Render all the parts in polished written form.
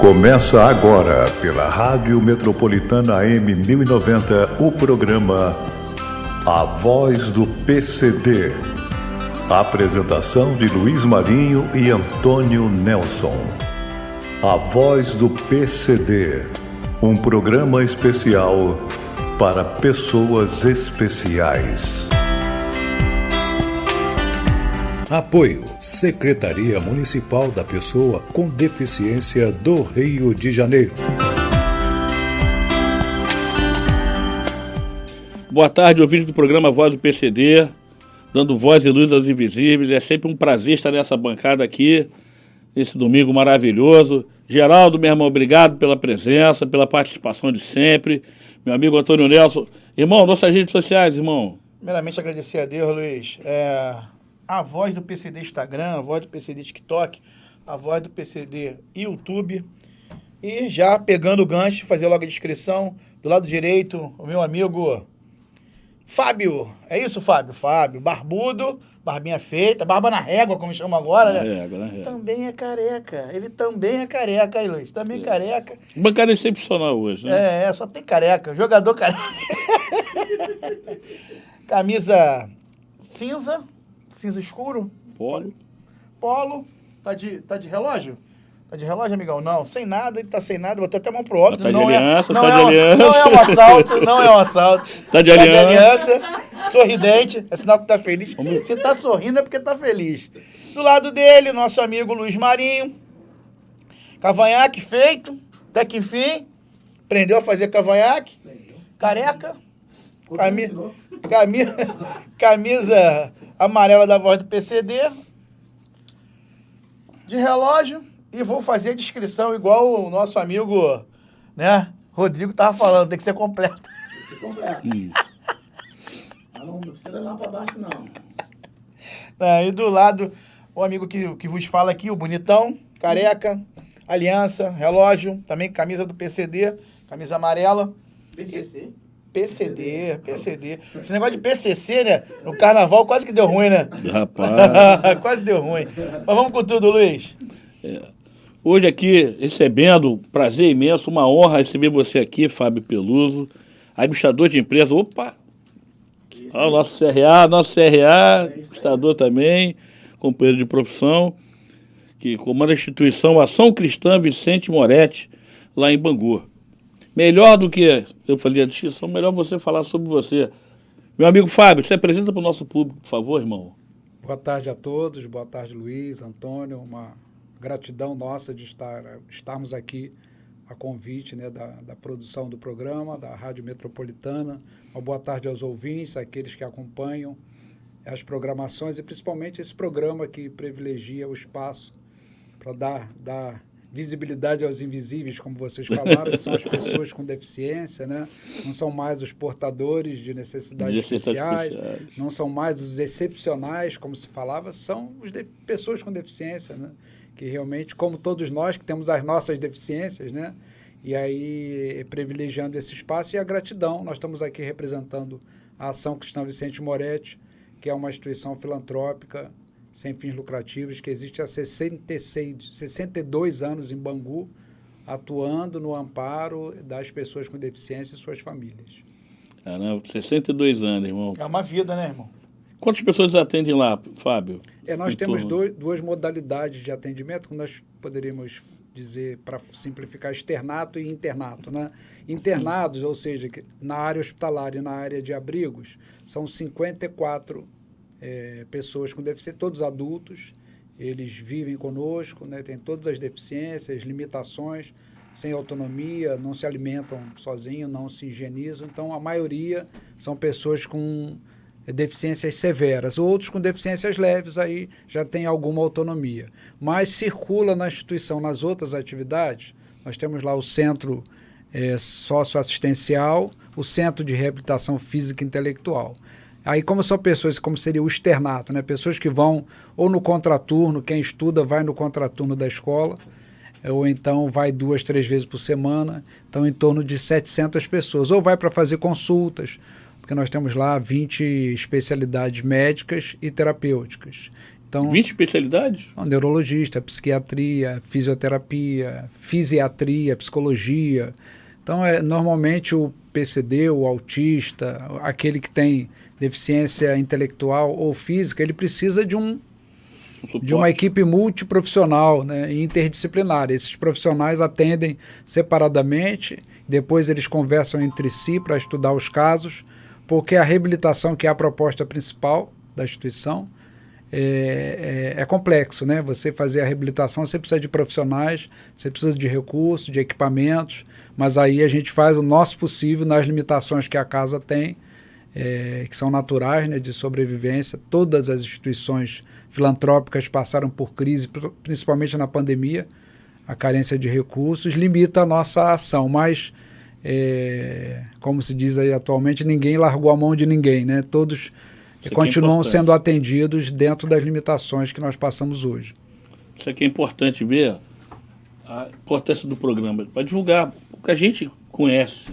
Começa agora, pela Rádio Metropolitana AM 1090, o programa A Voz do PCD. A apresentação de Luiz Marinho e Antônio Nelson. A Voz do PCD, um programa especial para pessoas especiais. Apoio: Secretaria Municipal da Pessoa com Deficiência do Rio de Janeiro. Boa tarde, ouvintes do programa Voz do PCD, dando voz e luz aos invisíveis. É sempre um prazer estar nessa bancada aqui, nesse domingo maravilhoso. Geraldo, meu irmão, obrigado pela presença, pela participação de sempre. Meu amigo Antônio Nelson. Irmão, nossas redes sociais, irmão. Primeiramente, agradecer a Deus, Luiz. A Voz do PCD Instagram, a Voz do PCD TikTok, a Voz do PCD YouTube. E já pegando o gancho, fazer logo a descrição. Do lado direito, o meu amigo Fábio. É isso, Fábio? Fábio, barbudo, barbinha feita, barba na régua, como chama agora, né? Na régua. Também é careca. Ele também é careca, aí, Luiz. Também careca. Bancada excepcional hoje, né? Só tem careca. Jogador careca. Camisa cinza escuro. Polo. Tá de relógio? Tá de relógio, amigão? Não, sem nada, ele tá sem nada, botou até a mão pro óbito. Tá de aliança. Não é um assalto. Tá de aliança. Sorridente, é sinal que tá feliz. Se tá sorrindo é porque tá feliz. Do lado dele, nosso amigo Luiz Marinho. Cavanhaque feito, até que enfim. Aprendeu a fazer cavanhaque. Careca. Camisa amarela da Voz do PCD. De relógio. E vou fazer a descrição igual o nosso amigo, né, Rodrigo tava falando, tem que ser completo. Tem que ser completo. Não precisa lá para baixo, não. E do lado, o amigo que vos fala aqui, o bonitão, careca, aliança, relógio, também camisa do PCD, camisa amarela. PCD. Esse negócio de PCC, né, no carnaval quase que deu ruim, né? Rapaz. Quase deu ruim. Mas vamos com tudo, Luiz. Hoje aqui, recebendo, prazer imenso, uma honra receber você aqui, Fábio Peluso, administrador de empresa. Opa! O nosso CRA, administrador também, companheiro de profissão, que comanda a instituição Ação Cristã Vicente Moretti, lá em Bangu. Melhor do que eu falei a descrição, melhor você falar sobre você. Meu amigo Fábio, se apresenta para o nosso público, por favor, irmão. Boa tarde a todos, boa tarde, Luiz, Antônio, uma gratidão nossa de estarmos aqui a convite, né, da produção do programa, da Rádio Metropolitana. Uma boa tarde aos ouvintes, aqueles que acompanham as programações e principalmente esse programa que privilegia o espaço para dar visibilidade aos invisíveis, como vocês falaram, que são as pessoas com deficiência, né? Não são mais os portadores de necessidades especiais, não são mais os excepcionais, como se falava, são pessoas com deficiência, né? Que realmente, como todos nós, que temos as nossas deficiências, né? E aí, privilegiando esse espaço e a gratidão. Nós estamos aqui representando a Ação Cristã Vicente Moretti, que é uma instituição filantrópica sem fins lucrativos, que existe há 62 anos em Bangu, atuando no amparo das pessoas com deficiência e suas famílias. Caramba, 62 anos, irmão. É uma vida, né, irmão? Quantas pessoas atendem lá, Fábio? Nós temos duas modalidades de atendimento, que nós poderíamos dizer, para simplificar, externato e internato, né? Internados, ou seja, na área hospitalar e na área de abrigos, são 54 pessoas com deficiência, todos adultos, eles vivem conosco, né? Têm todas as deficiências, limitações, sem autonomia, não se alimentam sozinhos, não se higienizam, então a maioria são pessoas com deficiências severas, outros com deficiências leves, aí já tem alguma autonomia. Mas circula na instituição, nas outras atividades, nós temos lá o centro socioassistencial, o centro de reabilitação física e intelectual. Aí como são pessoas, como seria o externato, né? Pessoas que vão ou no contraturno, quem estuda vai no contraturno da escola, ou então vai 2, 3 vezes por semana, então em torno de 700 pessoas, ou vai para fazer consultas, porque nós temos lá 20 especialidades médicas e terapêuticas. Então, 20 especialidades? Neurologista, psiquiatria, fisioterapia, fisiatria, psicologia. Então, normalmente o PCD, o autista, aquele que tem deficiência intelectual ou física, ele precisa de uma equipe multiprofissional, né, e interdisciplinar. Esses profissionais atendem separadamente, depois eles conversam entre si para estudar os casos, porque a reabilitação, que é a proposta principal da instituição, é complexo, né? Você fazer a reabilitação, você precisa de profissionais, você precisa de recursos, de equipamentos, mas aí a gente faz o nosso possível nas limitações que a casa tem, que são naturais, né, de sobrevivência. Todas as instituições filantrópicas passaram por crise, principalmente na pandemia. A carência de recursos limita a nossa ação, mas, como se diz aí atualmente, ninguém largou a mão de ninguém, né? Todos continuam sendo atendidos dentro das limitações que nós passamos hoje. Isso aqui é importante ver, a importância do programa, para divulgar, porque a gente conhece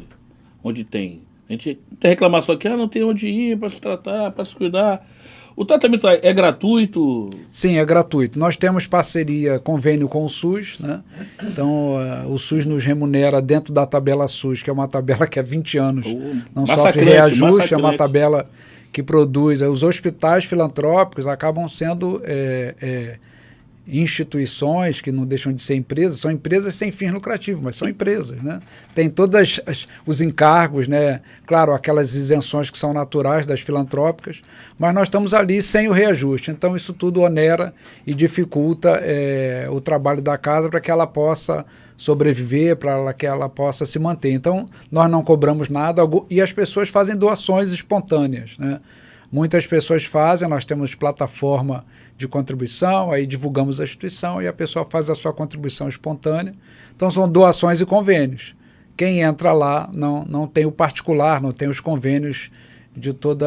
onde tem. A gente tem reclamação aqui, não tem onde ir para se tratar, para se cuidar. O tratamento é gratuito? Sim, é gratuito. Nós temos parceria, convênio com o SUS, né? Então, o SUS nos remunera dentro da tabela SUS, que é uma tabela que há 20 anos não sofre reajuste, é uma tabela que produz. Os hospitais filantrópicos acabam sendo instituições que não deixam de ser empresas, são empresas sem fins lucrativos, mas são empresas, né? Tem todos os encargos, né? Claro, aquelas isenções que são naturais das filantrópicas, mas nós estamos ali sem o reajuste, então isso tudo onera e dificulta o trabalho da casa para que ela possa sobreviver, para que ela possa se manter. Então, nós não cobramos nada e as pessoas fazem doações espontâneas, né? Muitas pessoas fazem, nós temos plataforma de contribuição, aí divulgamos a instituição e a pessoa faz a sua contribuição espontânea. Então, são doações e convênios. Quem entra lá não tem o particular, não tem os convênios de todo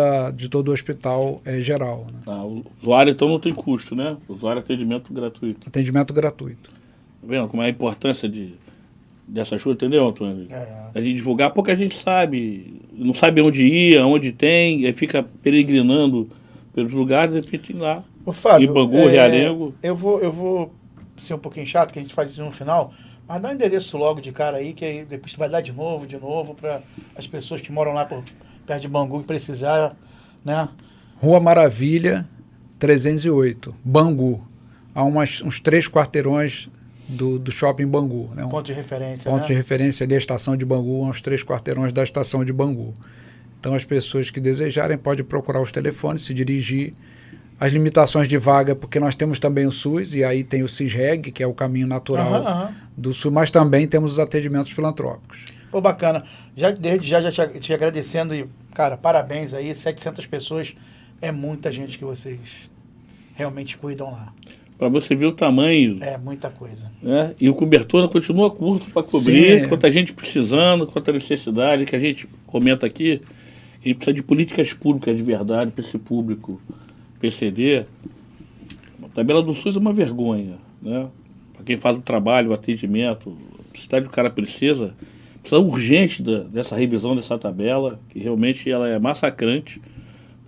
o hospital geral, né? O usuário, então, não tem custo, né? O usuário é atendimento gratuito. Atendimento gratuito. Tá vendo como é a importância dessa ajuda, entendeu, Antônio? A gente divulgar, porque a gente sabe, não sabe onde ir, aonde tem, aí fica peregrinando pelos lugares, de repente tem lá. Ô, Fábio, em Bangu, Realengo. Eu vou ser um pouquinho chato, que a gente faz isso no final, mas dá um endereço logo de cara aí, que aí depois tu vai dar de novo, para as pessoas que moram lá perto de Bangu que precisar, né? Rua Maravilha, 308, Bangu. Há uns 3 quarteirões do shopping Bangu, né? Ponto de referência, Ponto de referência ali, a estação de Bangu, uns 3 quarteirões da estação de Bangu. Então, as pessoas que desejarem podem procurar os telefones, se dirigir. As limitações de vaga, porque nós temos também o SUS, e aí tem o CISREG, que é o caminho natural do SUS, mas também temos os atendimentos filantrópicos. Pô, bacana. Desde já te agradecendo e, cara, parabéns aí, 700 pessoas, é muita gente que vocês realmente cuidam lá. Para você ver o tamanho. É muita coisa. Né? E o cobertor continua curto para cobrir, quanta gente precisando, quanta necessidade, que a gente comenta aqui. A gente precisa de políticas públicas de verdade para esse público PCD. A tabela do SUS é uma vergonha, né? Para quem faz o trabalho, o atendimento, a necessidade que o cara precisa urgente dessa revisão dessa tabela, que realmente ela é massacrante.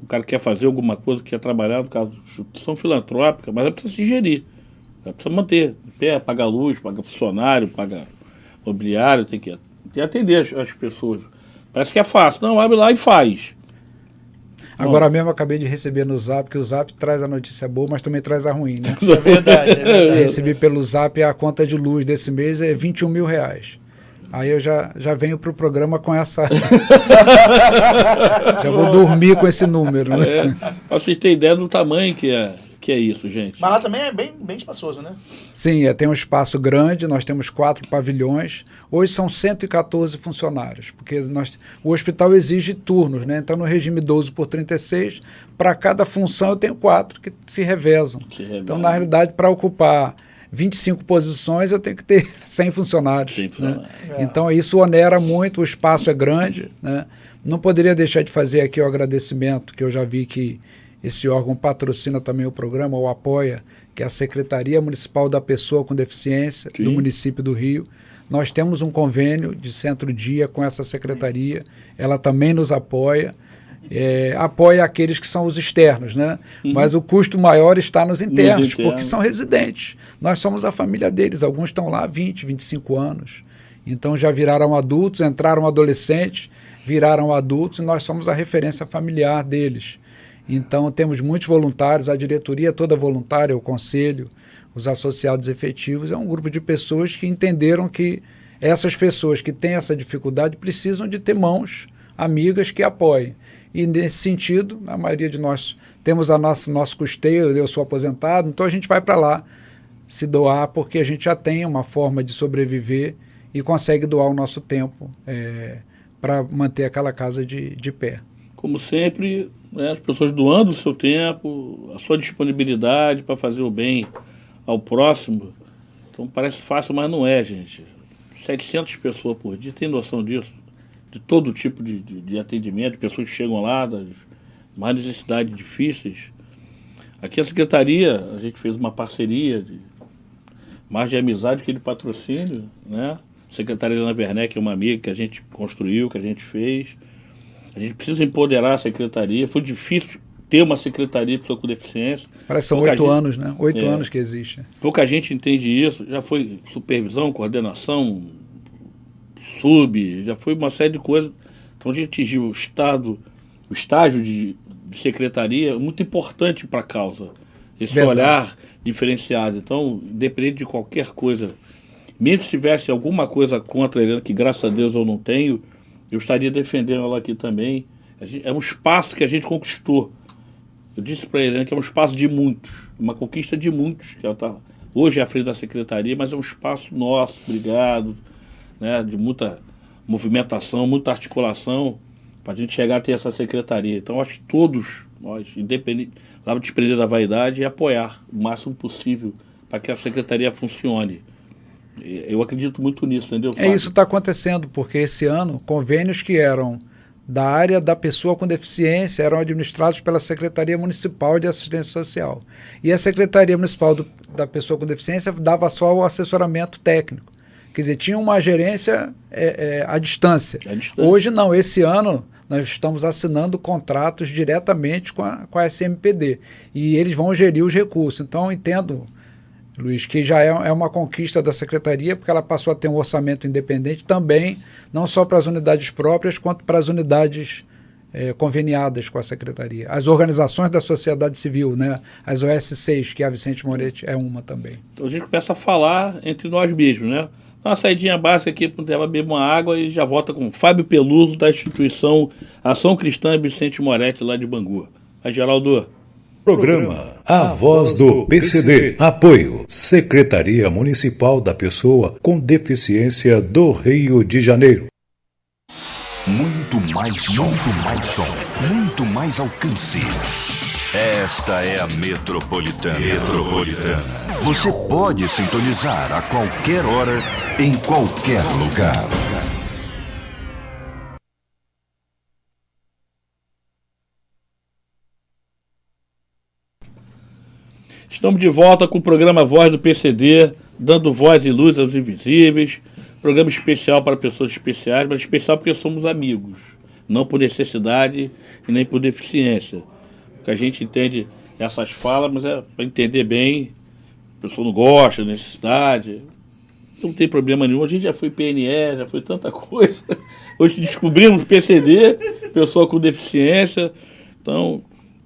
O cara quer fazer alguma coisa, quer trabalhar, no caso de instituição filantrópica, mas ela precisa se gerir. Ela precisa manter em pé, pagar luz, pagar funcionário, pagar mobiliário, tem que atender as pessoas. Parece que é fácil. Não, abre lá e faz. Agora mesmo eu acabei de receber no Zap, que o Zap traz a notícia boa, mas também traz a ruim, né? É verdade, Recebi pelo Zap a conta de luz desse mês é R$21 mil. Aí eu já venho para o programa com essa... já vou dormir com esse número, né? Para vocês terem ideia do tamanho que é isso, gente. Mas lá também é bem espaçoso, né? Sim, tem um espaço grande, nós temos 4 pavilhões. Hoje são 114 funcionários, porque o hospital exige turnos, né? Então, no regime 12/36, para cada função eu tenho 4 que se revezam. Então, na realidade, para ocupar 25 posições, eu tenho que ter 100 funcionários. 100 funcionários. Né? Então, isso onera muito, o espaço é grande, né? Não poderia deixar de fazer aqui o agradecimento, que eu já vi que esse órgão patrocina também o programa, ou apoia, que é a Secretaria Municipal da Pessoa com Deficiência, do município do Rio. Nós temos um convênio de centro-dia com essa secretaria, ela também nos apoia, apoia aqueles que são os externos, né? Mas o custo maior está nos internos, porque são residentes. Nós somos a família deles, alguns estão lá há 20, 25 anos. Então já viraram adultos, entraram adolescentes, viraram adultos e nós somos a referência familiar deles. Então temos muitos voluntários, a diretoria toda voluntária, o conselho, os associados efetivos, é um grupo de pessoas que entenderam que essas pessoas que têm essa dificuldade precisam de ter mãos amigas que apoiem. E nesse sentido, a maioria de nós temos nosso custeio, eu sou aposentado, então a gente vai para lá se doar porque a gente já tem uma forma de sobreviver e consegue doar o nosso tempo para manter aquela casa de pé. Como sempre, né, as pessoas doando o seu tempo, a sua disponibilidade para fazer o bem ao próximo. Então parece fácil, mas não é, gente. 700 pessoas por dia, tem noção disso? De todo tipo de atendimento, de pessoas que chegam lá, das mais necessidades difíceis. Aqui a Secretaria, a gente fez uma parceria mais de amizade que de patrocínio, né? A Secretaria Helena Werneck é uma amiga que a gente construiu, que a gente fez. A gente precisa empoderar a Secretaria. Foi difícil ter uma Secretaria de pessoa com deficiência. Parece que são 8 anos, né? 8 anos que existe. Pouca gente entende isso. Já foi supervisão, coordenação, já foi uma série de coisas. Então a gente atingiu o estágio de secretaria muito importante para a causa. Esse Verdade. Olhar diferenciado. Então, independente de qualquer coisa, mesmo se tivesse alguma coisa contra a Helena, que graças a Deus eu não tenho, eu estaria defendendo ela aqui também. É um espaço que a gente conquistou. Eu disse para a Helena que é um espaço de muitos, uma conquista de muitos, que ela está hoje à frente da secretaria, mas é um espaço nosso, obrigado, né, de muita movimentação, muita articulação, para a gente chegar a ter essa secretaria. Então, acho que todos nós, independente, lá no desprender da vaidade, e apoiar o máximo possível para que a secretaria funcione. Eu acredito muito nisso, entendeu, Fábio? Isso está acontecendo, porque esse ano, convênios que eram da área da pessoa com deficiência eram administrados pela Secretaria Municipal de Assistência Social. E a Secretaria Municipal da Pessoa com Deficiência dava só o assessoramento técnico. Quer dizer, tinha uma gerência à distância. Hoje não, esse ano nós estamos assinando contratos diretamente com a SMPD. E eles vão gerir os recursos. Então, eu entendo, Luiz, que já é uma conquista da Secretaria, porque ela passou a ter um orçamento independente também, não só para as unidades próprias, quanto para as unidades conveniadas com a Secretaria. As organizações da sociedade civil, né? As OS6, que a Vicente Moretti é uma também. Então a gente começa a falar entre nós mesmos, né? Dá uma saidinha básica aqui para beber uma água e já volta com Fábio Peluso, da instituição Ação Cristã Vicente Moretti, lá de Bangu. Aí, Geraldo. Programa A Voz do PCD. Apoio Secretaria Municipal da Pessoa com Deficiência do Rio de Janeiro. Muito mais som, muito mais alcance. Esta é a Metropolitana. Você pode sintonizar a qualquer hora, em qualquer lugar. Estamos de volta com o programa Voz do PCD, dando voz e luz aos invisíveis. Programa especial para pessoas especiais, mas especial porque somos amigos, não por necessidade e nem por deficiência. Porque a gente entende essas falas, mas é para entender bem, a pessoa não gosta, necessidade, não tem problema nenhum. A gente já foi PNE, já foi tanta coisa. Hoje descobrimos PCD, pessoa com deficiência. Então,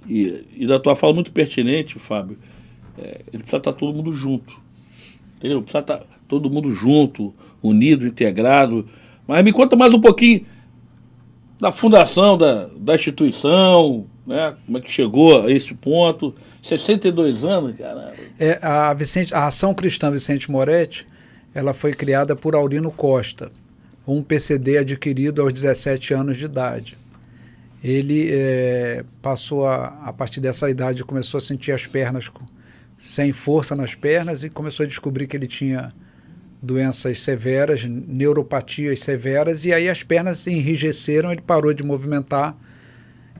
e da tua fala muito pertinente, Fábio, ele precisa estar todo mundo junto, entendeu? Precisa estar todo mundo junto, unido, integrado. Mas me conta mais um pouquinho da fundação da instituição, né? Como é que chegou a esse ponto? 62 anos, caramba. A Ação Cristã Vicente Moretti, ela foi criada por Aurino Costa, um PCD adquirido aos 17 anos de idade. Ele passou, a partir dessa idade, começou a sentir as pernas sem força nas pernas e começou a descobrir que ele tinha doenças severas, neuropatias severas, e aí as pernas enrijeceram, ele parou de movimentar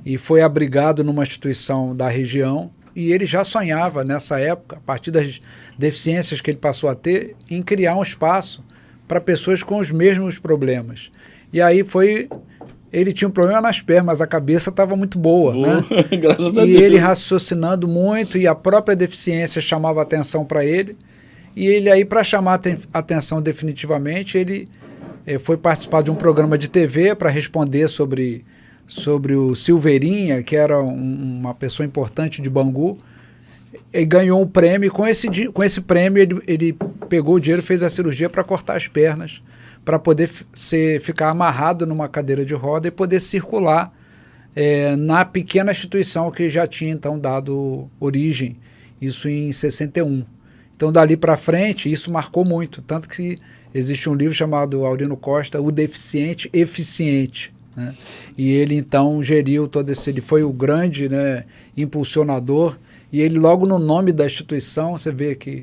e foi abrigado numa instituição da região, e ele já sonhava nessa época, a partir das deficiências que ele passou a ter, em criar um espaço para pessoas com os mesmos problemas. E aí foi ele tinha um problema nas pernas, mas a cabeça estava muito boa, né? Graças a Deus. E ele raciocinando muito, e a própria deficiência chamava atenção para ele. E ele aí, para chamar atenção definitivamente, ele foi participar de um programa de TV para responder sobre o Silveirinha, que era uma pessoa importante de Bangu, e ganhou um prêmio. Com esse prêmio, ele pegou o dinheiro e fez a cirurgia para cortar as pernas, para poder ficar amarrado numa cadeira de roda e poder circular na pequena instituição que já tinha, então, dado origem, isso em 61. Então, dali para frente, isso marcou muito, tanto que existe um livro chamado Aurino Costa, O Deficiente Eficiente, né? E ele, então, geriu todo esse... Ele foi o grande, né, impulsionador, e ele, logo no nome da instituição, você vê que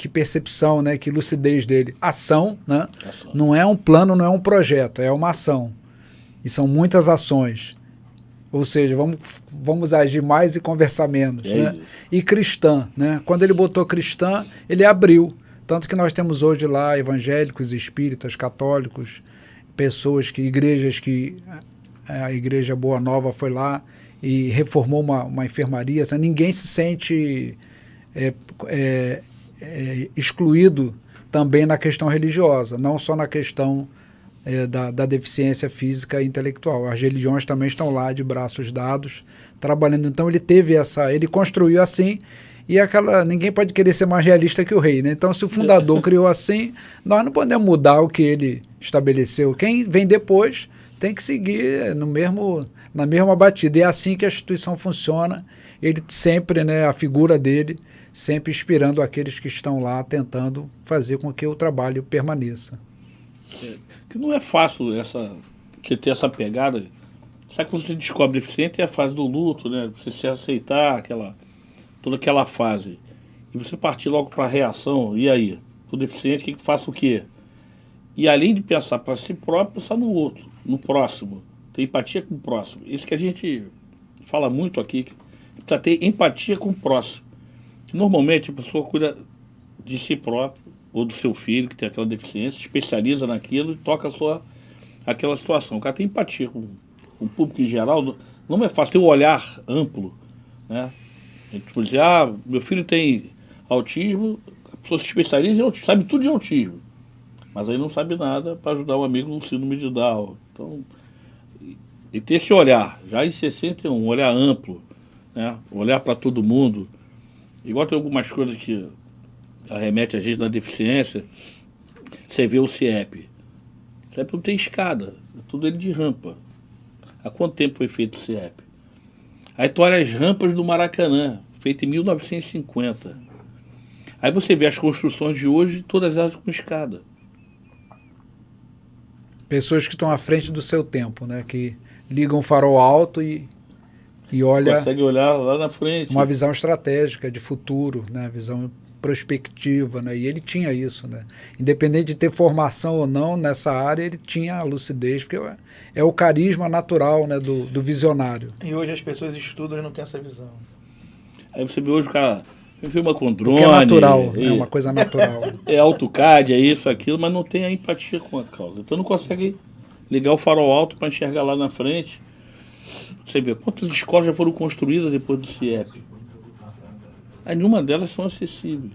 percepção, né, que lucidez dele. Ação, né? Ação. Não é um plano, não é um projeto, é uma ação. E são muitas ações. Ou seja, vamos agir mais e conversar menos. Né? E cristã, né? Quando ele botou cristã, ele abriu. Tanto que nós temos hoje lá evangélicos, espíritas, católicos, igrejas que a Igreja Boa Nova foi lá e reformou uma enfermaria. Então, ninguém se sente excluído também na questão religiosa, não só na questão da deficiência física e intelectual. As religiões também estão lá de braços dados, trabalhando. Então ele construiu assim, e ninguém pode querer ser mais realista que o rei, né? Então, se o fundador criou assim, nós não podemos mudar o que ele estabeleceu. Quem vem depois tem que seguir na mesma batida. E é assim que a instituição funciona. Ele sempre, né, a figura dele, sempre inspirando aqueles que estão lá, tentando fazer com que o trabalho permaneça. Que não é fácil você ter essa pegada. Sabe, quando você descobre deficiente, é a fase do luto, né? Você se aceitar, toda aquela fase. E você partir logo para a reação. E aí? Tô deficiente, que faço o quê? E além de pensar para si próprio, pensar no outro, no próximo. Ter empatia com o próximo. Isso que a gente fala muito aqui, que precisa ter empatia com o próximo. Que normalmente a pessoa cuida de si próprio, ou do seu filho que tem aquela deficiência, especializa naquilo e toca aquela situação. O cara tem empatia com o público em geral, não é fácil ter um olhar amplo, né? A gente pode dizer, meu filho tem autismo, a pessoa se especializa em autismo, sabe tudo de autismo, mas aí não sabe nada para ajudar o amigo no síndrome de Down. Então, e ter esse olhar, já em 61, um olhar amplo, né? Olhar para todo mundo, igual tem algumas coisas que arremete a gente na deficiência. Você vê o CIEP. O CIEP não tem escada, é tudo ele de rampa. Há quanto tempo foi feito o CIEP? Aí tu olha as rampas do Maracanã, feito em 1950. Aí você vê as construções de hoje, todas elas com escada. Pessoas que estão à frente do seu tempo, né? Que ligam o farol alto e olha... Consegue olhar lá na frente. Uma visão estratégica de futuro, né? Visão prospectiva, né? E ele tinha isso, né? Independente de ter formação ou não nessa área, ele tinha a lucidez, porque é o carisma natural, né, do visionário. E hoje as pessoas estudam e não têm essa visão. Aí você vê hoje o cara filma com drone. Porque é natural, é uma coisa natural. É AutoCAD, é isso, aquilo, mas não tem a empatia com a causa. Então não consegue ligar o farol alto para enxergar lá na frente. Você vê quantas escolas já foram construídas depois do CIEP. Aí nenhuma delas são acessíveis.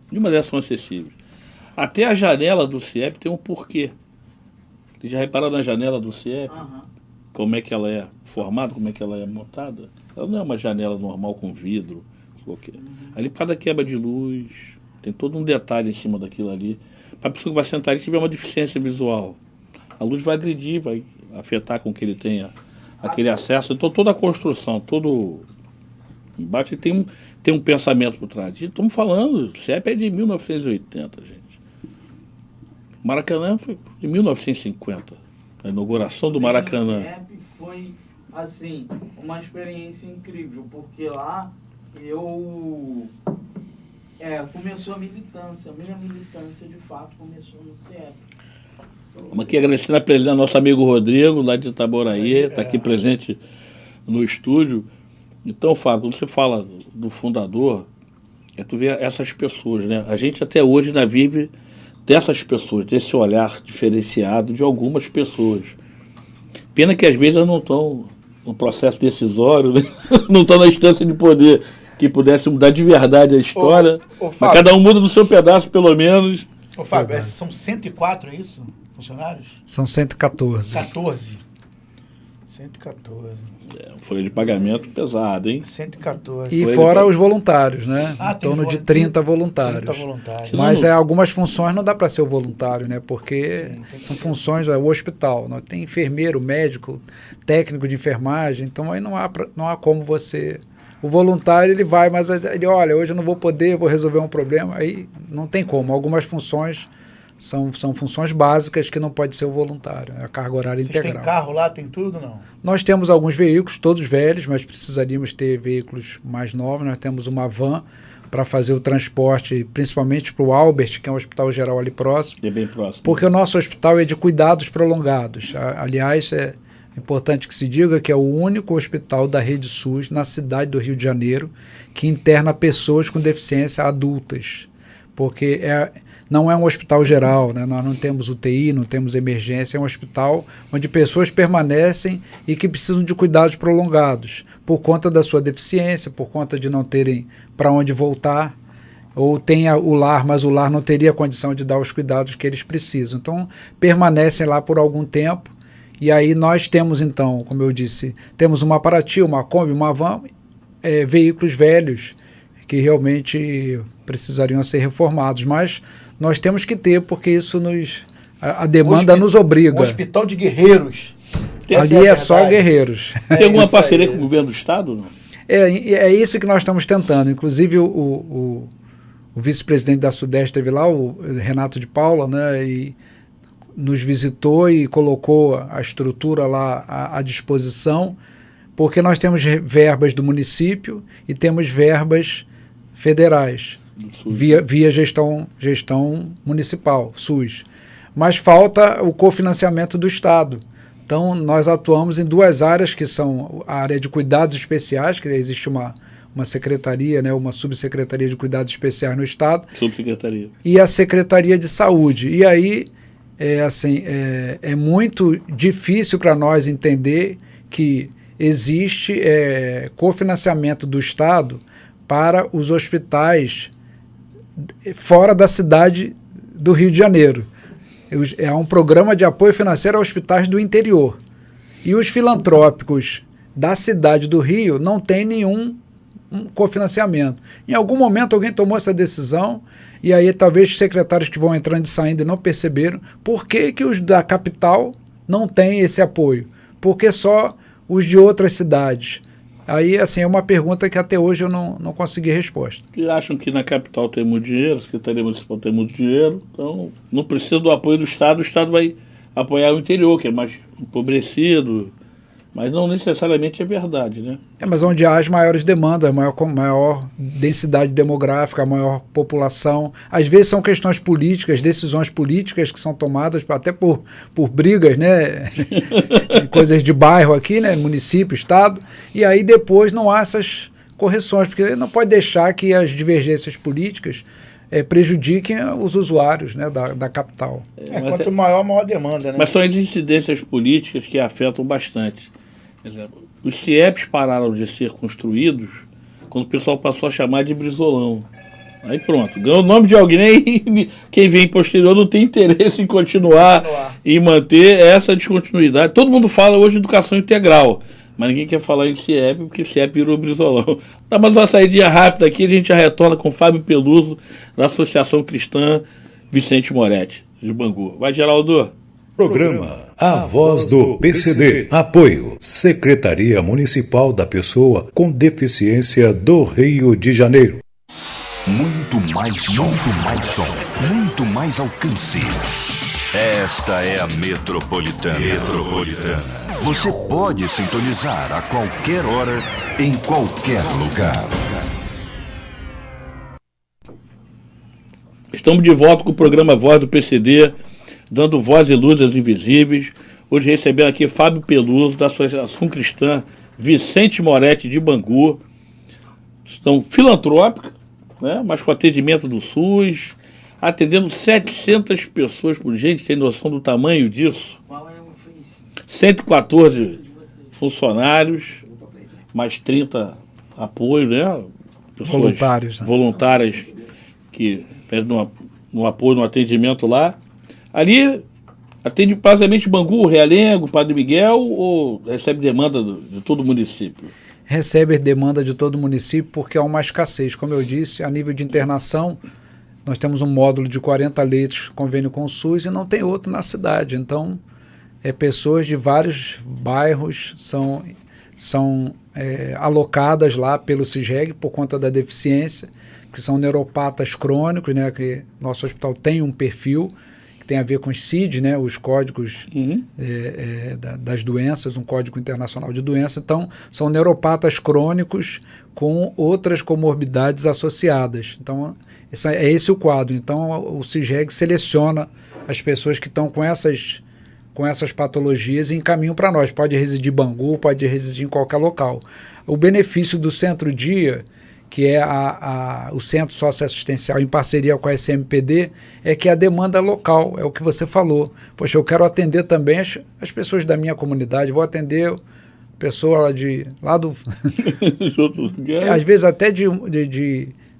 Nenhuma delas são acessíveis. Até a janela do CIEP tem um porquê. Vocês já repararam na janela do CIEP? Como é que ela é formada, como é que ela é montada? Ela não é uma janela normal com vidro. Ali cada quebra de luz, tem todo um detalhe em cima daquilo ali. Para a pessoa que vai sentar ali tiver uma deficiência visual, a luz vai agredir, vai afetar com que ele tenha aquele acesso. Então toda a construção, todo embaixo tem um pensamento por trás. Estamos falando, o CIEP é de 1980, gente. Maracanã foi de 1950. A inauguração do Maracanã. O CIEP foi, assim, uma experiência incrível, porque lá começou a militância. A minha militância, de fato, começou no CIEP. Vamos aqui agradecendo a presença do nosso amigo Rodrigo, lá de Itaboraí, está aqui presente no estúdio. Então, Fábio, quando você fala do fundador, tu vê essas pessoas, né? A gente até hoje ainda vive dessas pessoas, desse olhar diferenciado de algumas pessoas. Pena que às vezes elas não estão no processo decisório, né? Não estão na instância de poder que pudesse mudar de verdade a história. Fábio, mas cada um muda do seu pedaço, pelo menos. Ô, Fábio, são 104, é isso? Funcionários? São 114. 14. 114. Folha de pagamento pesada, hein? 114. E Foi fora ele- os voluntários, né? Ah, em torno tem de 30 voluntários. 30 voluntários. Mas algumas funções não dá para ser o voluntário, né? Porque Sim, tem que são ser. funções do hospital. Não tem enfermeiro, médico, técnico de enfermagem. Então aí não há como você... O voluntário ele vai, mas ele olha, hoje eu não vou poder, vou resolver um problema. Aí não tem como. Algumas funções são funções básicas que não pode ser o voluntário. É a carga horária Vocês integral. têm carro lá, tem tudo, não? Nós temos alguns veículos, todos velhos, mas precisaríamos ter veículos mais novos. Nós temos uma van para fazer o transporte, principalmente para o Albert, que é um hospital geral ali próximo, É bem próximo. porque o nosso hospital é de cuidados prolongados. Aliás, é importante que se diga que é o único hospital da rede SUS na cidade do Rio de Janeiro que interna pessoas com deficiência adultas, porque não é um hospital geral, né? Nós não temos UTI, não temos emergência, é um hospital onde pessoas permanecem e que precisam de cuidados prolongados, por conta da sua deficiência, por conta de não terem para onde voltar, ou tenha o lar, mas o lar não teria condição de dar os cuidados que eles precisam. Então, permanecem lá por algum tempo, e aí nós temos então, como eu disse, temos uma Paraty, uma Kombi, uma van, veículos velhos, que realmente precisariam ser reformados, mas nós temos que ter, porque isso a demanda nos obriga. Um hospital de guerreiros. Ali Essa é a só verdade. guerreiros. Tem alguma isso parceria aí. com o governo do Estado? Não? É isso que nós estamos tentando. Inclusive, o vice-presidente da Sudeste esteve lá, o Renato de Paula, né, e nos visitou e colocou a estrutura lá à disposição, porque nós temos verbas do município e temos verbas federais, via gestão municipal, SUS. Mas falta o cofinanciamento do Estado. Então, nós atuamos em duas áreas, que são a área de cuidados especiais, que existe uma secretaria, né, uma subsecretaria de cuidados especiais no Estado, Subsecretaria. e a Secretaria de Saúde. E aí, é muito difícil para nós entender que existe cofinanciamento do Estado para os hospitais fora da cidade do Rio de Janeiro. É um programa de apoio financeiro a hospitais do interior. E os filantrópicos da cidade do Rio não têm nenhum cofinanciamento. Em algum momento alguém tomou essa decisão, e aí talvez secretários que vão entrando e saindo e não perceberam por que os da capital não têm esse apoio. Porque só os de outras cidades. Aí, assim, é uma pergunta que até hoje eu não consegui resposta. Que acham que na capital tem muito dinheiro, a Secretaria Municipal tem muito dinheiro, então não precisa do apoio do Estado, o Estado vai apoiar o interior, que é mais empobrecido, mas não necessariamente é verdade, né? Mas onde há as maiores demandas, a maior densidade demográfica, a maior população. Às vezes são questões políticas, decisões políticas que são tomadas até por brigas, né? Coisas de bairro aqui, né? Município, Estado, e aí depois não há essas correções, porque não pode deixar que as divergências políticas prejudiquem os usuários, né, da capital. Quanto maior a demanda, né? Mas são as incidências políticas que afetam bastante. Por exemplo, os CIEPs pararam de ser construídos quando o pessoal passou a chamar de Brizolão. Aí pronto, ganhou o nome de alguém, quem vem posterior não tem interesse em continuar e manter essa descontinuidade. Todo mundo fala hoje de educação integral, mas ninguém quer falar em CIEP, porque CIEP virou Brizolão. Dá mais uma saidinha rápida aqui, a gente já retorna com Fábio Peluso, da Associação Cristã Vicente Moretti, de Bangu. Vai, Geraldo. Programa A Voz do PCD. Apoio Secretaria Municipal da Pessoa com Deficiência do Rio de Janeiro. Muito mais som, muito mais alcance. Esta é a Metropolitana. Você pode sintonizar a qualquer hora, em qualquer lugar. Estamos de volta com o programa Voz do PCD, dando voz e luz aos invisíveis. Hoje recebendo aqui Fábio Peluso, da Associação Cristã Vicente Moretti, de Bangu. Estão filantrópica, né, mas com atendimento do SUS, atendendo 700 pessoas por dia. Tem noção do tamanho disso? 114 funcionários, mais 30 apoio, né? Pessoas Voluntários, né? voluntárias que pedem no apoio, no atendimento lá. Ali atende basicamente Bangu, Realengo, Padre Miguel, ou recebe demanda de todo o município? Recebe demanda de todo o município porque há uma escassez. Como eu disse, a nível de internação, nós temos um módulo de 40 leitos, convênio com o SUS, e não tem outro na cidade. Então, pessoas de vários bairros são alocadas lá pelo CISREG por conta da deficiência, que são neuropatas crônicos, né, que nosso hospital tem um perfil que tem a ver com os CID, né, os códigos das doenças, um código internacional de doença. Então, são neuropatas crônicos com outras comorbidades associadas. Então, é esse o quadro. Então, o CISREG seleciona as pessoas que estão com essas patologias e encaminham para nós. Pode residir em Bangu, pode residir em qualquer local. O benefício do Centro-Dia, que é o Centro Socioassistencial em parceria com a SMPD, é que a demanda local, é o que você falou. Poxa, eu quero atender também as pessoas da minha comunidade, vou atender pessoa lá do... às vezes até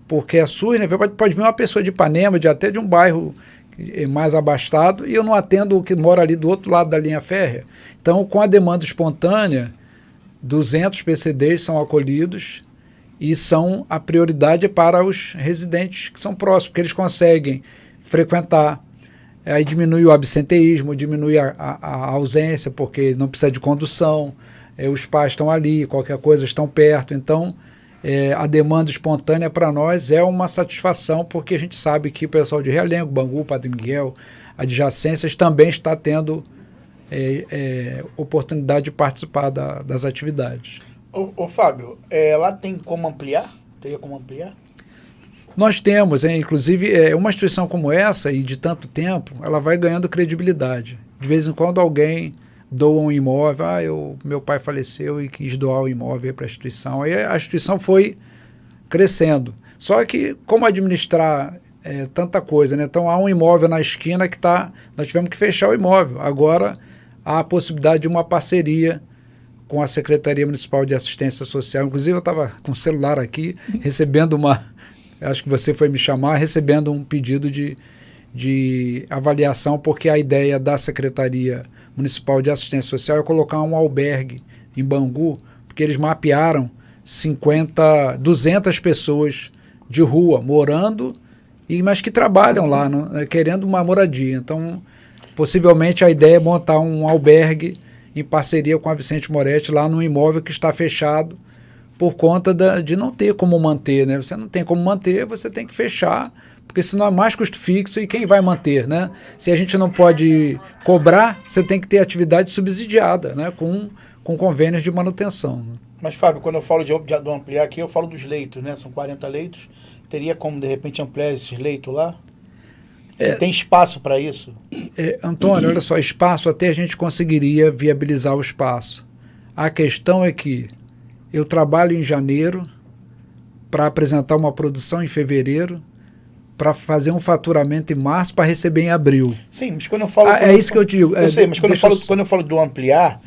porque é SUS, né? Pode vir uma pessoa de Ipanema, até de um bairro mais abastado, e eu não atendo o que mora ali do outro lado da linha férrea. Então, com a demanda espontânea, 200 PCDs são acolhidos e são a prioridade para os residentes que são próximos, porque eles conseguem frequentar. Aí diminui o absenteísmo, diminui a ausência, porque não precisa de condução, os pais estão ali, qualquer coisa estão perto. Então, a demanda espontânea para nós é uma satisfação, porque a gente sabe que o pessoal de Realengo, Bangu, Padre Miguel, adjacências também está tendo oportunidade de participar das atividades. Ô Fábio, lá tem como ampliar? Teria como ampliar? Nós temos, inclusive, uma instituição como essa, e de tanto tempo, ela vai ganhando credibilidade. De vez em quando alguém doa um imóvel, meu pai faleceu e quis doar o imóvel para a instituição. Aí a instituição foi crescendo. Só que como administrar tanta coisa, né? Então há um imóvel na esquina que nós tivemos que fechar o imóvel. Agora há a possibilidade de uma parceria com a Secretaria Municipal de Assistência Social. Inclusive eu estava com o celular aqui, recebendo acho que você foi me chamar, recebendo um pedido de avaliação, porque a ideia da Secretaria Municipal de Assistência Social é colocar um albergue em Bangu, porque eles mapearam 200 pessoas de rua morando, mas que trabalham lá, querendo uma moradia. Então, possivelmente a ideia é montar um albergue em parceria com a Vicente Moretti lá num imóvel que está fechado por conta de não ter como manter, né? Você não tem como manter, você tem que fechar, porque senão é mais custo fixo e quem vai manter, né? Se a gente não pode cobrar, você tem que ter atividade subsidiada, né? Com convênios de manutenção. Né? Mas, Fábio, quando eu falo de ampliar aqui, eu falo dos leitos, né? São 40 leitos. Teria como, de repente, ampliar esses leitos lá? Você tem espaço para isso? Antônio, olha só, espaço até a gente conseguiria viabilizar o espaço. A questão é que eu trabalho em janeiro para apresentar uma produção em fevereiro, para fazer um faturamento em março, para receber em abril. Sim, mas quando eu falo... isso que eu te digo. Eu sei, mas quando eu falo do ampliar,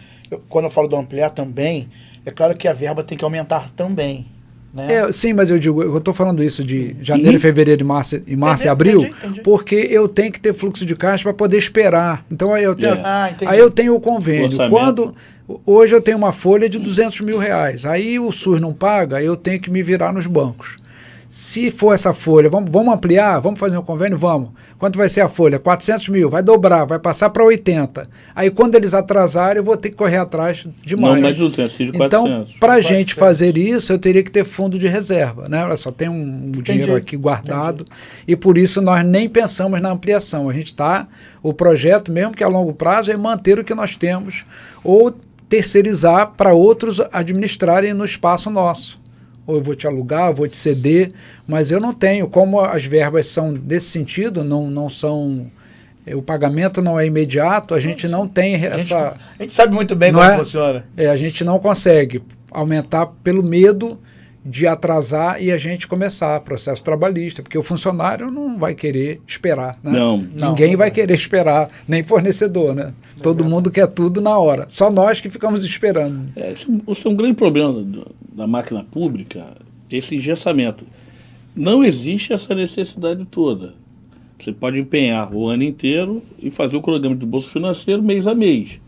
quando eu falo do ampliar também, é claro que a verba tem que aumentar também. Né? Sim, mas eu estou falando isso de janeiro, fevereiro e março e abril, entendi. Porque eu tenho que ter fluxo de caixa para poder esperar. Então aí eu tenho, tenho o convênio. Hoje eu tenho uma folha de R$200 mil, aí o SUS não paga, eu tenho que me virar nos bancos. Se for essa folha, vamos ampliar, vamos fazer um convênio? Vamos. Quanto vai ser a folha? 400 mil, vai dobrar, vai passar para 80. Aí quando eles atrasarem, eu vou ter que correr atrás de mais. Não, mais 200, de 400. Então, para a gente fazer isso, eu teria que ter fundo de reserva, né? Olha só, tem um dinheiro aqui guardado, e por isso nós nem pensamos na ampliação. A gente o projeto, mesmo que a longo prazo, é manter o que nós temos, ou terceirizar para outros administrarem no espaço nosso. Ou eu vou te alugar, eu vou te ceder, mas eu não tenho, como as verbas são desse sentido, não são, o pagamento não é imediato, a gente não tem essa... A gente sabe muito bem como funciona. A gente não consegue aumentar pelo medo de atrasar e a gente começar processo trabalhista, porque o funcionário não vai querer esperar, né? Ninguém vai querer esperar, nem fornecedor, né? Todo mundo quer tudo na hora, só nós que ficamos esperando. Isso é um grande problema da máquina pública, esse engessamento. Não existe essa necessidade toda. Você pode empenhar o ano inteiro e fazer o cronograma do bolso financeiro mês a mês.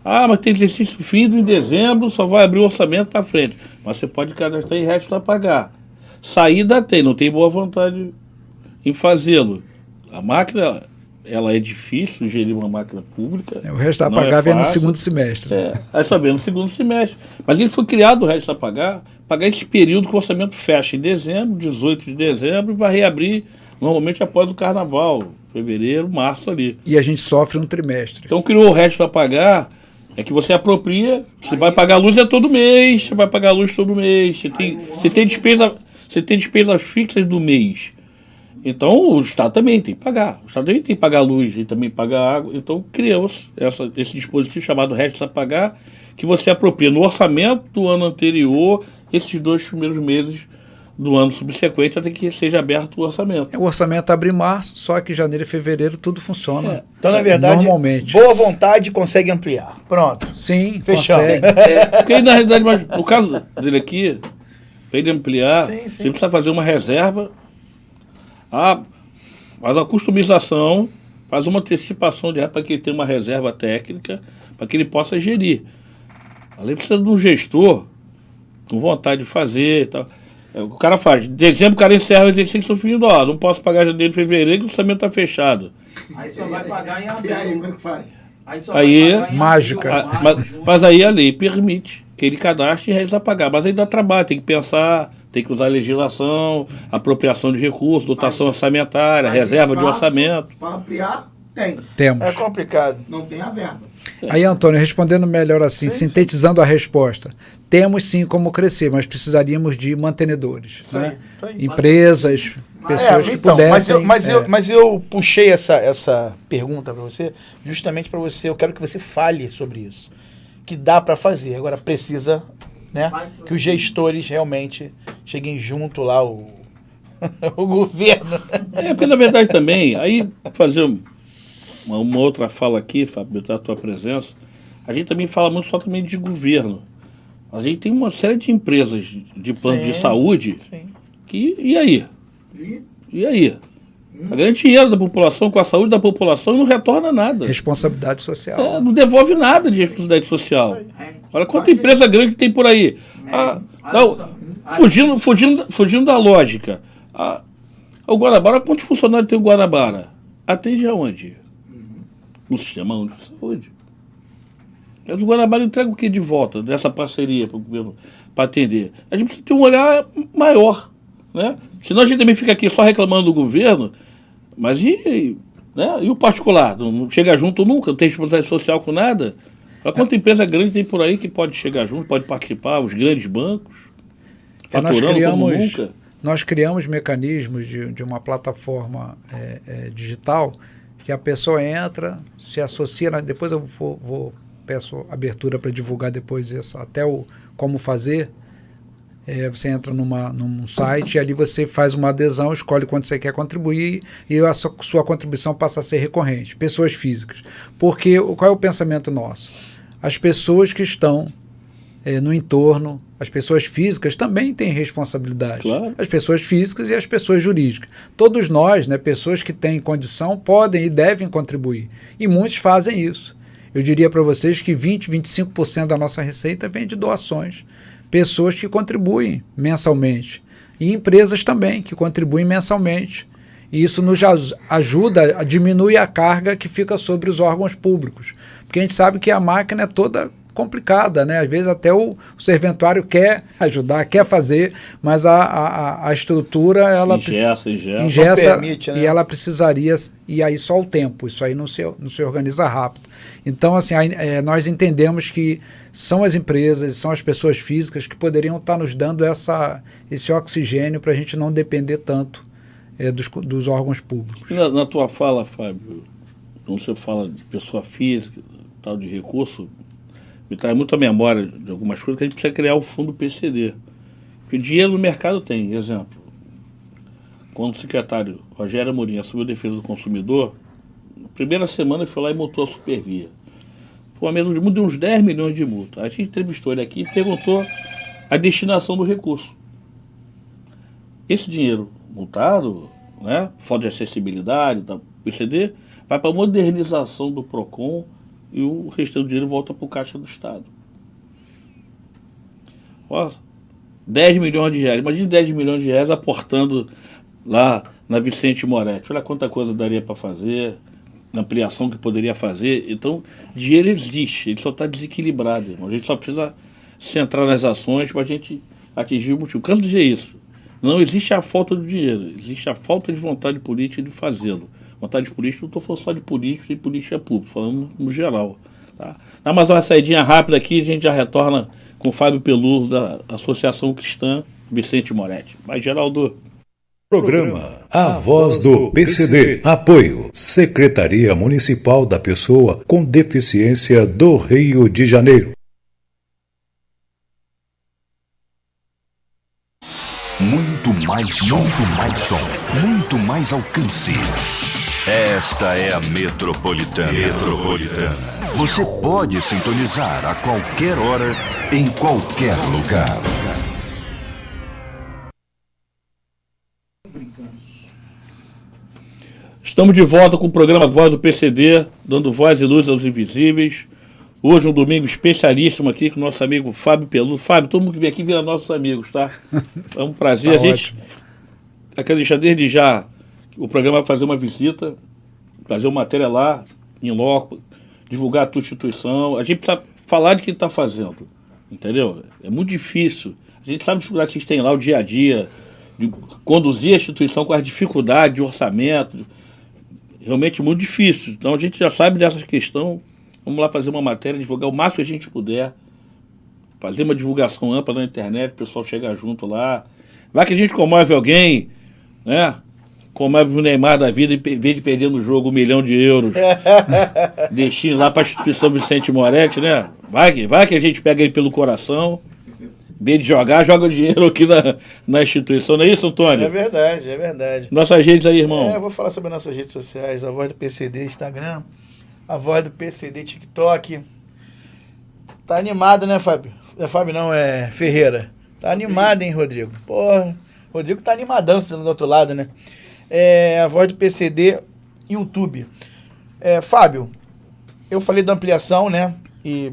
Mas tem exercício fim em dezembro, só vai abrir o orçamento para frente. Mas você pode cadastrar em resto a pagar. Saída tem, não tem boa vontade em fazê-lo. A máquina, ela é difícil gerir uma máquina pública. O resto a pagar vem no segundo semestre. Aí só vem no segundo semestre. Mas ele foi criado o resto a pagar esse período que o orçamento fecha em dezembro, 18 de dezembro, e vai reabrir normalmente após o carnaval, fevereiro, março ali. E a gente sofre um trimestre. Então criou o resto a pagar, é que você apropria, você vai pagar a luz todo mês, você vai pagar a luz todo mês, você tem despesas fixas do mês. Então o Estado também tem que pagar. O Estado também tem que pagar a luz e também pagar a água. Então criou-se esse dispositivo chamado resto a pagar, que você apropria no orçamento do ano anterior, esses 2 primeiros meses do ano subsequente, até que seja aberto o orçamento. O orçamento abre em março, só que janeiro e fevereiro tudo funciona. Então, na verdade, normalmente. Boa vontade consegue ampliar. Pronto. Sim, fechamos. consegue. Porque, na realidade, mas no caso dele aqui, para ele ampliar, Sim. você precisa fazer uma reserva, faz uma customização, faz uma antecipação de para que ele tenha uma reserva técnica, para que ele possa gerir. Além precisa de um gestor com vontade de fazer e tal. O cara faz, em dezembro o cara encerra o exercício fim, não posso pagar janeiro e fevereiro, que o orçamento está fechado. Aí só vai pagar em abril. E aí, como é que faz? Mágica. Mas aí a lei permite que ele cadastre e realize a pagar. Mas aí dá trabalho, tem que pensar, tem que usar a legislação, apropriação de recursos, dotação orçamentária, reserva de orçamento. Para ampliar, tem. Temos. É complicado. Não tem a verba. Aí, Antônio, respondendo melhor assim, sintetizando a resposta, temos sim como crescer, mas precisaríamos de mantenedores, né? Empresas, pessoas que pudessem... Mas eu puxei essa pergunta para você, justamente para você, eu quero que você fale sobre isso, que dá para fazer, agora precisa, né, que os gestores realmente cheguem junto lá, o governo. Porque na verdade também, aí fazer uma outra fala aqui, Fábio, da tua presença, a gente também fala muito só também de governo. A gente tem uma série de empresas de plano de saúde que, e aí? E aí? A grande dinheiro da população, com a saúde da população, não retorna nada. Responsabilidade social. Não devolve nada de responsabilidade social. Olha quanta empresa grande tem por aí. Fugindo da lógica. O Guanabara, quantos funcionários tem o Guanabara? Atende aonde? No Sistema Único de Saúde. Mas o Guanabara entrega o que de volta dessa parceria para o governo para atender? A gente precisa ter um olhar maior, né? Senão a gente também fica aqui só reclamando do governo, mas e o particular? Não chega junto nunca, não tem responsabilidade social com nada? Olha quanta empresa grande tem por aí que pode chegar junto, pode participar, os grandes bancos, faturando como nunca. Nós criamos mecanismos de uma plataforma digital que a pessoa entra, se associa, depois eu peço abertura para divulgar depois isso, até o como fazer. Você entra num site e ali você faz uma adesão, escolhe quanto você quer contribuir e a sua contribuição passa a ser recorrente. Pessoas físicas. Porque qual é o pensamento nosso? As pessoas que estão no entorno, as pessoas físicas também têm responsabilidade. Claro. As pessoas físicas e as pessoas jurídicas. Todos nós, pessoas que têm condição, podem e devem contribuir. E muitos fazem isso. Eu diria para vocês que 20%, 25% da nossa receita vem de doações. Pessoas que contribuem mensalmente. E empresas também, que contribuem mensalmente. E isso nos ajuda a diminuir a carga que fica sobre os órgãos públicos. Porque a gente sabe que a máquina é toda complicada, né? Às vezes até o serventuário quer ajudar, quer fazer, mas a estrutura, ela engessa permite, né? E ela precisaria, e aí só o tempo, isso aí não se organiza rápido. Então, assim, nós entendemos que são as empresas, são as pessoas físicas que poderiam estar nos dando esse oxigênio para a gente não depender tanto dos órgãos públicos. Na tua fala, Fábio, quando você fala de pessoa física, tal de recurso, me traz muito à memória de algumas coisas que a gente precisa criar o fundo PCD. Porque dinheiro no mercado tem, exemplo. Quando o secretário Rogério Amorim assumiu a defesa do consumidor, na primeira semana ele foi lá e multou a Supervia. Foi uma menos de uns 10 milhões de multa. A gente entrevistou ele aqui e perguntou a destinação do recurso. Esse dinheiro multado, né, falta de acessibilidade da PCD, vai para a modernização do PROCON e o restante do dinheiro volta para o Caixa do Estado. Ó, 10 milhões de reais. Imagina 10 milhões de reais aportando lá na Vicente Moretti. Olha quanta coisa daria para fazer, ampliação que poderia fazer. Então, dinheiro existe, ele só está desequilibrado, irmão. A gente só precisa centrar nas ações para a gente atingir o motivo. Canso de dizer isso. Não existe a falta do dinheiro, existe a falta de vontade política de fazê-lo. Vontade política, não estou falando só de política e política pública, falando no geral. Tá? Dá mais uma saidinha rápida aqui, a gente já retorna com o Fábio Peluso, da Associação Cristã Vicente Moretti. Vai, Geraldo. Programa A Voz do PCD. Apoio Secretaria Municipal da Pessoa com Deficiência do Rio de Janeiro. Muito mais som, muito mais alcance. Esta é a Metropolitana. Você pode sintonizar a qualquer hora, em qualquer lugar. Estamos de volta com o programa Voz do PCD, dando voz e luz aos invisíveis. Hoje um domingo especialíssimo aqui com o nosso amigo Fábio Peluso. Fábio, todo mundo que vem aqui vira nossos amigos, tá? É um prazer. Tá a gente quer deixar desde já o programa vai fazer uma visita, fazer uma matéria lá, em loco, divulgar a tua instituição. A gente precisa falar de quem está fazendo, entendeu? É muito difícil. A gente sabe a dificuldade que vocês têm lá, o dia a dia, de conduzir a instituição com as dificuldades de orçamento. Realmente muito difícil. Então a gente já sabe dessa questão. Vamos lá fazer uma matéria, divulgar o máximo que a gente puder. Fazer uma divulgação ampla na internet, o pessoal chegar junto lá. Vai que a gente comove alguém, né? Comove o Neymar da vida, em vez de perder no jogo 1 milhão de euros. Destino lá para a instituição Vicente Moretti, né? Vai que a gente pega ele pelo coração. Em vez de jogar, joga o dinheiro aqui na instituição. Não é isso, Antônio? É verdade, é verdade. Nossas redes aí, irmão. Eu vou falar sobre nossas redes sociais, a Voz do PCD Instagram, a Voz do PCD TikTok. Tá animado, né, Fábio? É Fábio não, é Ferreira. Tá animado, hein, Rodrigo? Porra, Rodrigo tá animadão sendo do outro lado, né? A Voz do PCD YouTube. Fábio, eu falei da ampliação, né? E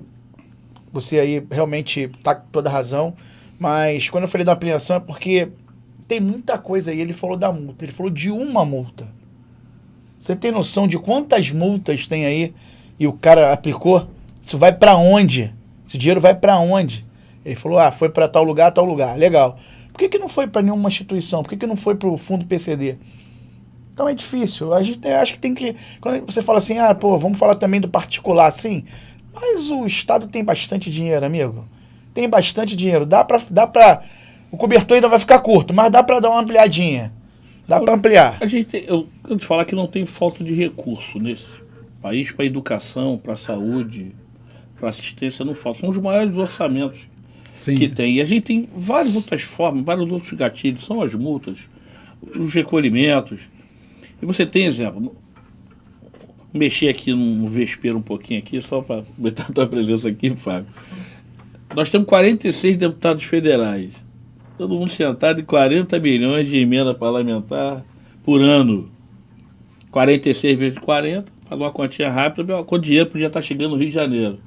você aí realmente tá com toda a razão. Mas quando eu falei da ampliação é porque tem muita coisa aí. Ele falou da multa, ele falou de uma multa. Você tem noção de quantas multas tem aí e o cara aplicou? Isso vai para onde? Esse dinheiro vai para onde? Ele falou, foi para tal lugar. Legal. Por que não foi para nenhuma instituição? Por que não foi para o fundo PCD? Então é difícil. A gente acho que tem que... Quando você fala assim, vamos falar também do particular, sim. Mas o Estado tem bastante dinheiro, amigo. Tem bastante dinheiro. Dá pra o cobertor ainda vai ficar curto, mas dá para dar uma ampliadinha. Dá para ampliar. Eu quero te falar que não tem falta de recurso nesse país para educação, para saúde, para assistência, não falta. São os maiores orçamentos que tem. E a gente tem várias outras formas, vários outros gatilhos. São as multas, os recolhimentos. E você tem exemplo. Mexer aqui no vespeiro um pouquinho aqui, só para botar a tua presença aqui, Fábio. Nós temos 46 deputados federais. Todo mundo sentado em 40 milhões de emenda parlamentar por ano. 46 vezes 40, faz uma continha rápida, vê quanto dinheiro podia estar chegando no Rio de Janeiro.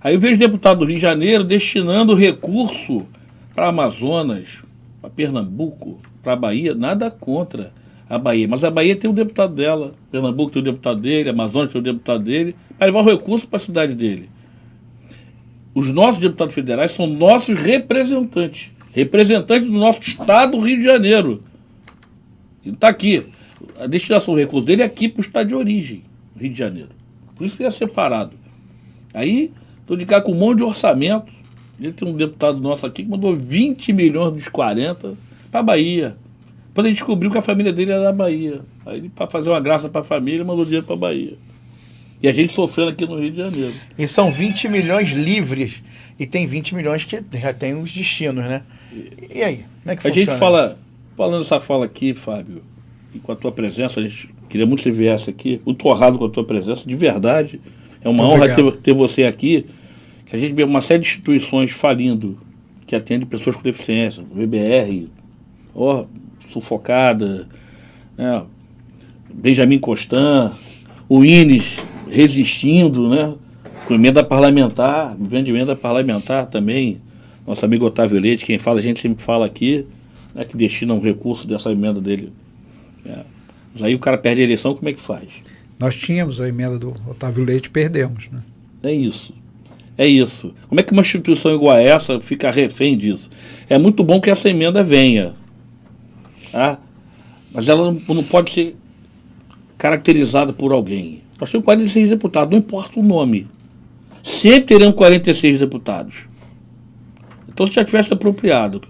Aí eu vejo deputado do Rio de Janeiro destinando recurso para Amazonas, para Pernambuco, para Bahia, nada contra a Bahia. Mas a Bahia tem o deputado dela, Pernambuco tem o deputado dele, Amazonas tem o deputado dele, para levar o recurso para a cidade dele. Os nossos deputados federais são nossos representantes do nosso estado, Rio de Janeiro. Ele está aqui. A destinação do recurso dele é aqui para o estado de origem, Rio de Janeiro. Por isso que é separado. Aí, estou de cá com um monte de orçamento. Ele tem um deputado nosso aqui que mandou 20 milhões dos 40 para a Bahia. Depois ele descobriu que a família dele era da Bahia. Aí, para fazer uma graça para a família, mandou dinheiro para a Bahia. E a gente sofrendo aqui no Rio de Janeiro. E são 20 milhões livres. E tem 20 milhões que já tem os destinos, né? E aí? Como é que A funciona gente fala, isso? falando essa fala aqui, Fábio, e com a tua presença, a gente queria muito que você viesse aqui, muito honrado com a tua presença, de verdade. É uma Muito honra obrigado. ter você aqui, que a gente vê uma série de instituições falindo, que atendem pessoas com deficiência, VBR, sufocada, né? Benjamin Constant, o INES resistindo, né? Com emenda parlamentar, vivendo de emenda parlamentar também, nosso amigo Otávio Leite, quem fala, a gente sempre fala aqui, né, que destina um recurso dessa emenda dele. Mas aí o cara perde a eleição, como é que faz? Nós tínhamos a emenda do Otávio Leite, perdemos, né? É isso. É isso. Como é que uma instituição igual a essa fica refém disso? É muito bom que essa emenda venha, tá? Mas ela não pode ser caracterizada por alguém. Nós temos 46 deputados, não importa o nome. Sempre teremos 46 deputados. Então, se já tivesse apropriado,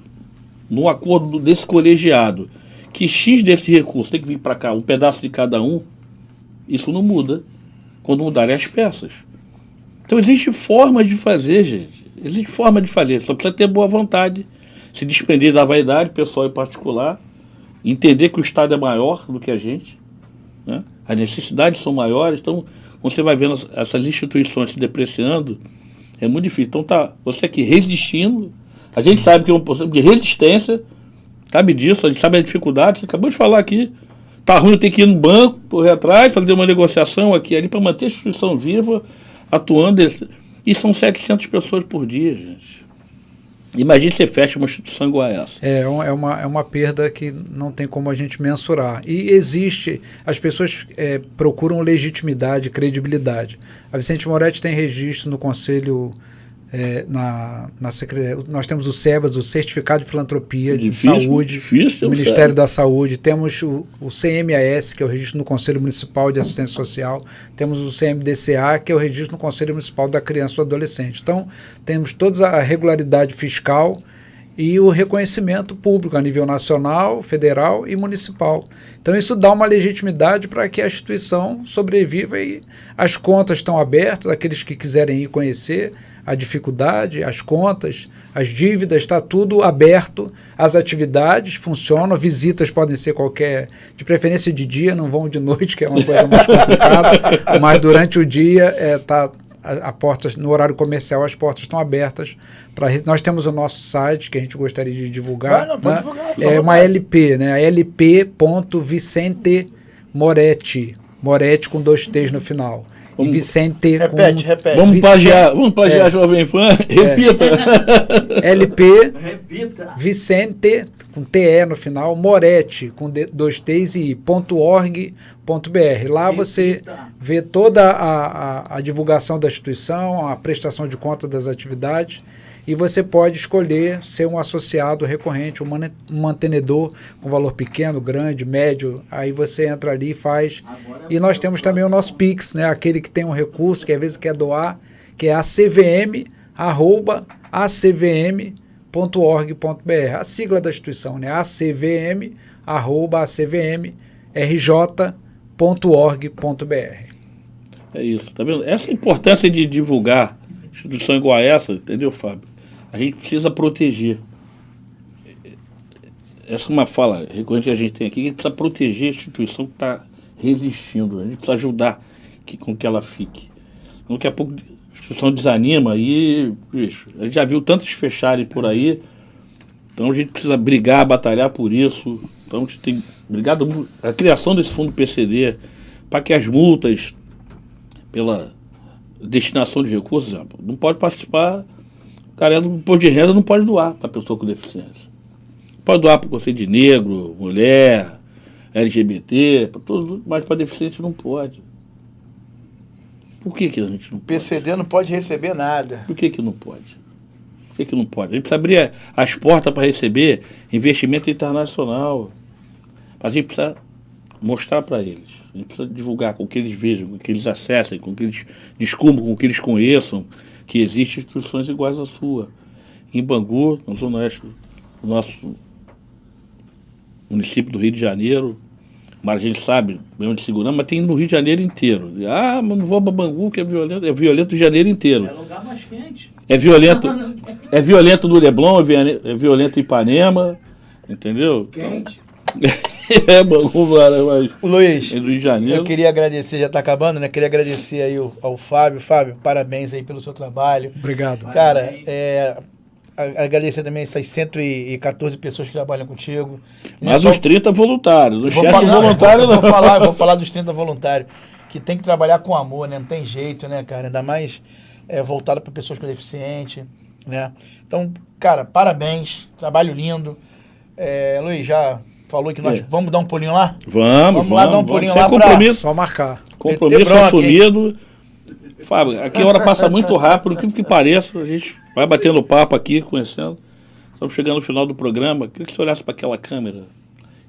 no acordo desse colegiado, que X desse recurso tem que vir para cá, um pedaço de cada um, isso não muda quando mudarem as peças. Então, existe forma de fazer, gente. Existe forma de fazer. Só precisa ter boa vontade, se desprender da vaidade pessoal e particular, entender que o Estado é maior do que a gente, né? As necessidades são maiores. Então, quando você vai vendo essas instituições se depreciando, é muito difícil. Então, tá você aqui resistindo. A gente sabe que é um processo de resistência, sabe disso, a gente sabe a dificuldade. Você acabou de falar aqui. Tá ruim, tem que ir no banco, correr atrás, fazer uma negociação aqui e ali para manter a instituição viva, atuando. E são 700 pessoas por dia, gente. Imagine você fecha uma instituição igual a essa. É uma perda que não tem como a gente mensurar. E existe, as pessoas procuram legitimidade, credibilidade. A Vicente Moretti tem registro no Conselho, na Secretaria, nós temos o SEBAS, o Certificado de Filantropia de Saúde, difícil, do Ministério da Saúde, temos o CMAS, que é o registro no Conselho Municipal de Assistência Social, temos o CMDCA, que é o registro no Conselho Municipal da Criança e do Adolescente. Então, temos toda a regularidade fiscal e o reconhecimento público a nível nacional, federal e municipal. Então, isso dá uma legitimidade para que a instituição sobreviva e as contas estão abertas, aqueles que quiserem ir conhecer a dificuldade, as contas, as dívidas, está tudo aberto, as atividades funcionam, visitas podem ser qualquer, de preferência de dia, não vão de noite, que é uma coisa mais complicada, mas durante o dia a porta, no horário comercial as portas estão abertas. Nós temos o nosso site que a gente gostaria de divulgar, Pode né? divulgar, É uma LP, né? lp.vicente Moretti, Moretti com 2 T's no final. E Vicente Repete. Vamos plagiar, É. Jovem Fã. Repita. LP Vicente com TE no final, Moretti com 2 T's e .org.br. Lá você vê toda a divulgação da instituição, a prestação de conta das atividades, e você pode escolher ser um associado recorrente, um mantenedor com valor pequeno, grande, médio. Aí você entra ali e faz. E nós temos também o nosso Pix, né? Aquele que tem um recurso, que às vezes quer doar, que é acvm@acvm.org.br. A sigla da instituição, né? acvm@acvmrj.org.br. É isso, tá vendo? Essa importância de divulgar instituição igual a essa, entendeu, Fábio? A gente precisa proteger. Essa é uma fala recorrente que a gente tem aqui, que a gente precisa proteger a instituição que está resistindo. A gente precisa ajudar com que ela fique. Daqui a pouco a instituição desanima e, bicho, a gente já viu tantos fecharem por aí. Então a gente precisa brigar, batalhar por isso. Então a gente tem brigado a criação desse fundo PCD para que as multas pela destinação de recursos, não pode participar, o cara do imposto de renda não pode doar para pessoa com deficiência. Pode doar para você de negro, mulher, LGBT, para todos, mas para deficiente não pode. Por que a gente não pode? PCD não pode receber nada. Por que não pode? Por que não pode? A gente precisa abrir as portas para receber investimento internacional. Mas a gente precisa mostrar para eles. A gente precisa divulgar com que eles vejam, com que eles acessem, com que eles descubram, com que eles conheçam que existem instituições iguais à sua. Em Bangu, na Zona Oeste do nosso município do Rio de Janeiro, mas a gente sabe, mesmo de segurança, mas tem no Rio de Janeiro inteiro. Ah, mas não vou para Bangu, que é violento o Rio de Janeiro inteiro. É lugar mais quente. É violento no Leblon, é violento em Ipanema, entendeu? Quente. É Bangu, mas Luiz, é do Rio de Janeiro. eu queria agradecer, já está acabando, né? Queria agradecer aí ao Fábio. Fábio, parabéns aí pelo seu trabalho. Obrigado. Cara, agradecer também essas 114 pessoas que trabalham contigo. Mas os 30 voluntários, não Vou esquece falar, voluntário não. vou falar dos 30 voluntários, que tem que trabalhar com amor, né? Não tem jeito, né, cara? Ainda mais voltado para pessoas com deficiência, né? Então, cara, parabéns, trabalho lindo. Luiz, já falou que nós vamos dar um pulinho lá? Vamos lá dar um pulinho lá Sem compromisso, Só marcar. compromisso bronca, assumido. Fábio, aqui a hora passa muito rápido, o que pareça, a gente vai batendo papo aqui, conhecendo. Estamos chegando no final do programa. Queria que você olhasse para aquela câmera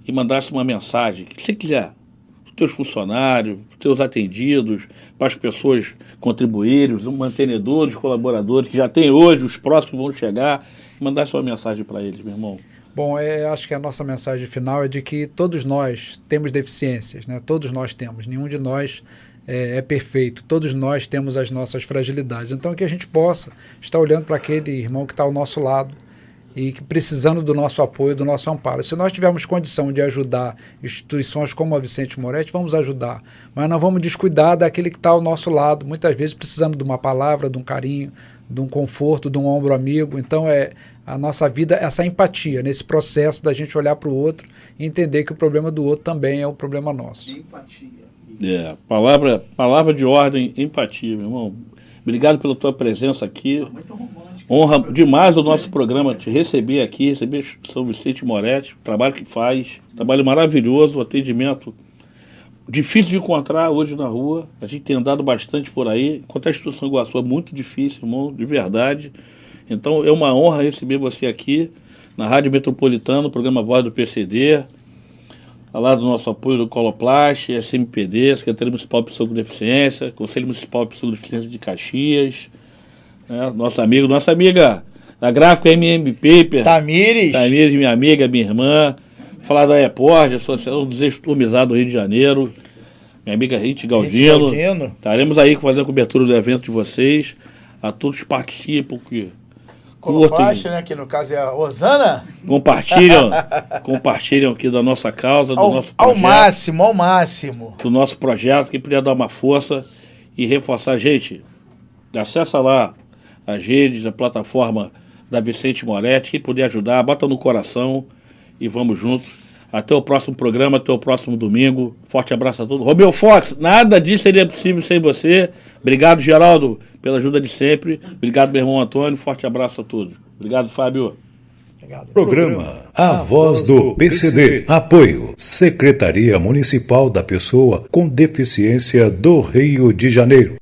e mandasse uma mensagem, que você quiser, para os teus funcionários, para os teus atendidos, para as pessoas contribuírem, os mantenedores, colaboradores que já tem hoje, os próximos que vão chegar, mandasse uma mensagem para eles, meu irmão. Bom, acho que a nossa mensagem final é de que todos nós temos deficiências, né? Todos nós temos, nenhum de nós é perfeito, todos nós temos as nossas fragilidades. Então, que a gente possa estar olhando para aquele irmão que está ao nosso lado e que precisando do nosso apoio, do nosso amparo. Se nós tivermos condição de ajudar instituições como a Vicente Moretti, vamos ajudar, mas não vamos descuidar daquele que está ao nosso lado, muitas vezes precisando de uma palavra, de um carinho, de um conforto, de um ombro amigo. Então, a nossa vida, essa empatia, nesse processo da gente olhar para o outro e entender que o problema do outro também é o problema nosso. Empatia. Palavra de ordem, empatia, meu irmão. Obrigado pela tua presença aqui. Muito romântico. Honra demais o nosso programa te receber aqui, receber São Vicente Moretti, o trabalho que faz, trabalho maravilhoso, atendimento difícil de encontrar hoje na rua. A gente tem andado bastante por aí. Encontrar a instituição Iguaçu é muito difícil, irmão, de verdade. Então é uma honra receber você aqui na Rádio Metropolitana, o programa Voz do PCD. Ao lado do nosso apoio do Coloplast, SMPD, Secretaria Municipal de Pessoas com Deficiência, Conselho Municipal de Pessoas com Deficiência de Caxias, nossa amiga da gráfica MM Paper, Tamires, minha amiga, minha irmã, falar da EPORG, Associação Desesturmizado do Rio de Janeiro, minha amiga Rite Galdino. Estaremos aí fazendo a cobertura do evento de vocês, a todos que participam, que Coloplast, né, que no caso é a Osana. Compartilham aqui da nossa causa, do nosso projeto. Ao máximo. Do nosso projeto, quem puder dar uma força e reforçar. Gente, acessa lá as redes, a plataforma da Vicente Moretti, quem puder ajudar, bota no coração e vamos juntos. Até o próximo programa, até o próximo domingo. Forte abraço a todos. Romeu Fox, nada disso seria possível sem você. Obrigado, Geraldo, pela ajuda de sempre. Obrigado, meu irmão Antônio. Forte abraço a todos. Obrigado, Fábio. Obrigado. Programa A Voz do PCD. Apoio Secretaria Municipal da Pessoa com Deficiência do Rio de Janeiro.